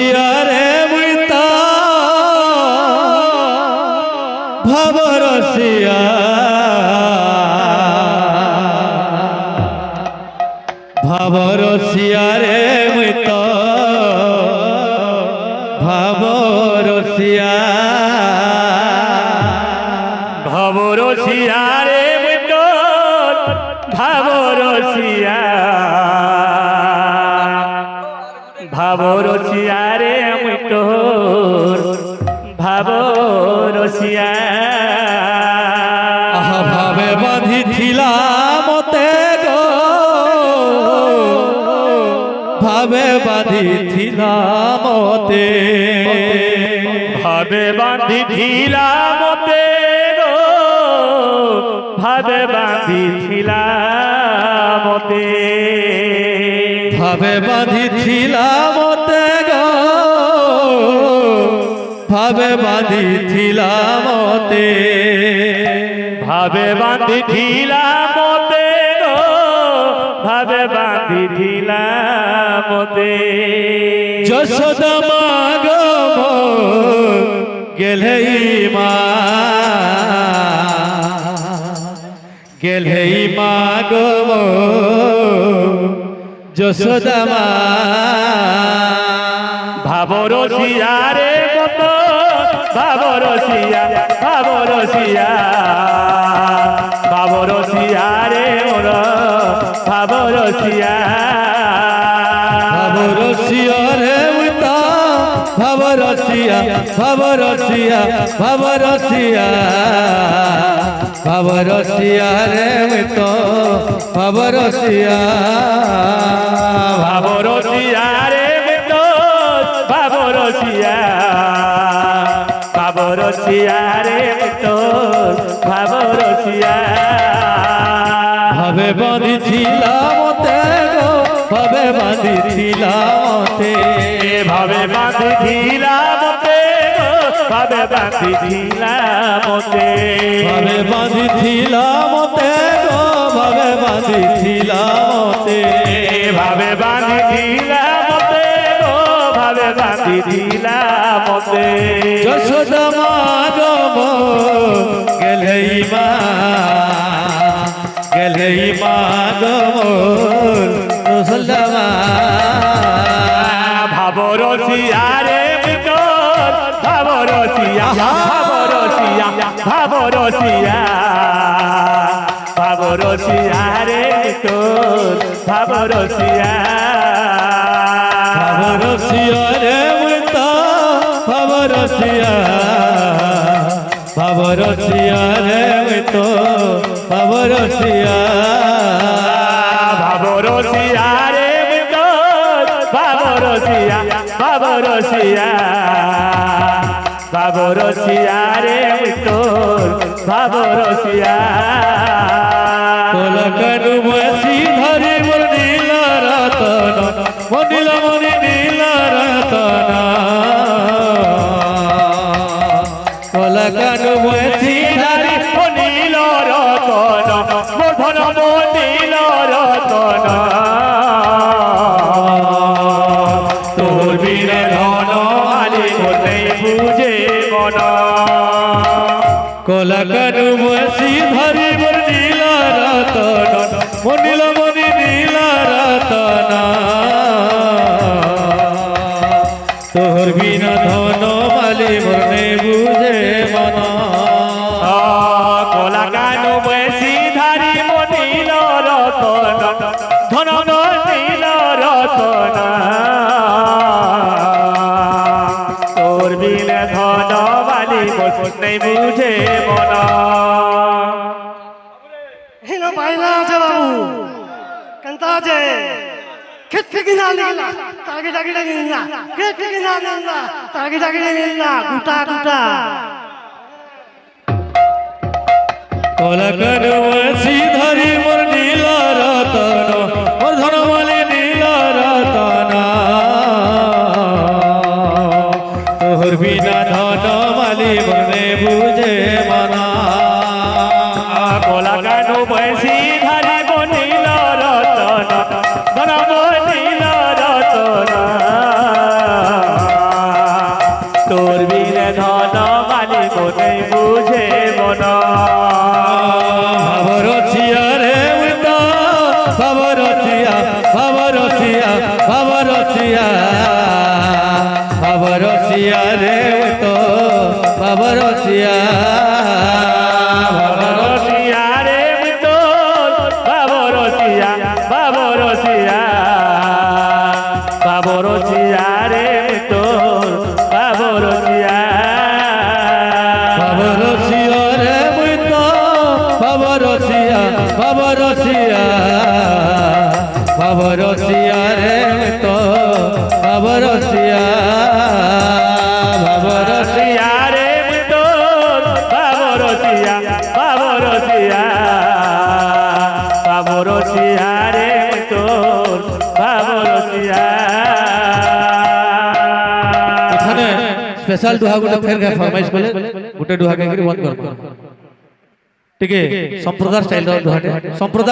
রসিয়ারে মুইতা ভাব রসিয়া ভাব রসিয়ারে মুইতা ভাব রসিয়া ভাব রসিয়ারে মুইতা ভাব রসিয়া ভাব রসিয়ারে মুইতো ভাব রসিয়া ভাবে বাঁধিছিলা মতে গো ভাবে বাঁধিছিলা মতে ভাবে বাঁধিছিলা মতে গো ভাবে বাঁধিছিলা মতে ভাবে বাঁধিছিলা মতে গো ভাবে বাঁধিছিলা মতে ভাবে বাঁধিছিলা মতে গো ভাবে বাঁধিছিলা মতে যশোদা মা গো গেলেই মা গেলেই মা গো যশোদা মা ভাব রসিয়ারে মত ভাব রসিয়া ভাব রসিয়া ভাব রসিয়ারে মোর ভাব রসিয়া ভাব রসিয়া রে উতা ভাব রসিয়া ভাব রসিয়া ভাব রসিয়া ভাব রসিয়া রে উতা ভাব রসিয়া ভাব রসিয়ারে মোর ভাব রসিয়া ভাব রসিয়ারে মোর ভাব রসিয়া ভাবে বাঁধিছিলা মতে গো ভাবে বাঁধিছিলা মতে ভাবে বাঁধিছিলা মতে গো ভাবে বাঁধিছিলা মতে ভাবে বাঁধিছিলা মতে গো ভাবে বাঁধিছিলা মতে ভাবে বাঁধিছিলা মতে গো ভাবে বাঁধিছিলা মতে যশোদা মা গো গেলেই মা গেলেই মা গো যশোদা মা ভাব রসিয়ারে ভিতর ভাব রসিয়া ভাব রসিয়া ভাব রসিয়া ভাব রসিয়ারে ভিতর ভাব রসিয়া ভাব রসিয়া রে মুতা ভাব রসিয়া ভাব রসিয়া রে মুতো ভাব রসিয়া ভাব রসিয়ারে ভিতর ভাব রসিয়া ভাব রসিয়া ভাব রসিয়ারে ভিতর ভাব রসিয়া কোলকানু বসি ধরে মোর নীল রতন মনিল মনি নীল রতন কোলকানু বসি ধরে নীল রতন মোধন নীল রতন তোর বীর ধন আলি কোথায় বুঝে মন কোলকানু বসি ধরে মোর নীল রতন মনিল মনি নীল রতন তোর বিনা ধন মালি মোর নেই বুঝে মন কলা কানু বেশি ধারি নীল রতন ধন নীল রতন তোর বিলে ধন বালি নেই বুঝে মন হেলো বাইলা আছে বাবু কেনতা আছে খেত থেকে না নিলা তাকে ডাকি ডাকি নিলা খেত থেকে না নিলা তাকে ডাকি ডাকি নিলা গুটা গুটা কোলকানু বসি ধরি মোর নীল রতন মোর ধন মালি নীল রতন তোর বিনা ধন মালি মোর নেই বুঝে মন কলা কানু বেশি ধারি নীল রতন ধন নীল রতন রে তোর বাবরসিয়া বাবরসিয়া রে মুই তো বাবরসিয়া বাবরসিয়া বাবরসিয়া রে মুই তো বাবরসিয়া বাবরসিয়া বাবরসিয়া রে তোর বাবরসিয়া বাবরসিয়া বাবরসিয়া রে তোর বাবরসিয়া এখানে স্পেশাল দুহা গোটে ফের ফরমাইশ বলে গোটে দুহা কে বন্ধ করব ঠিক আছে সম্প্রদায় স্টাইল দুহাটে সম্প্রদায়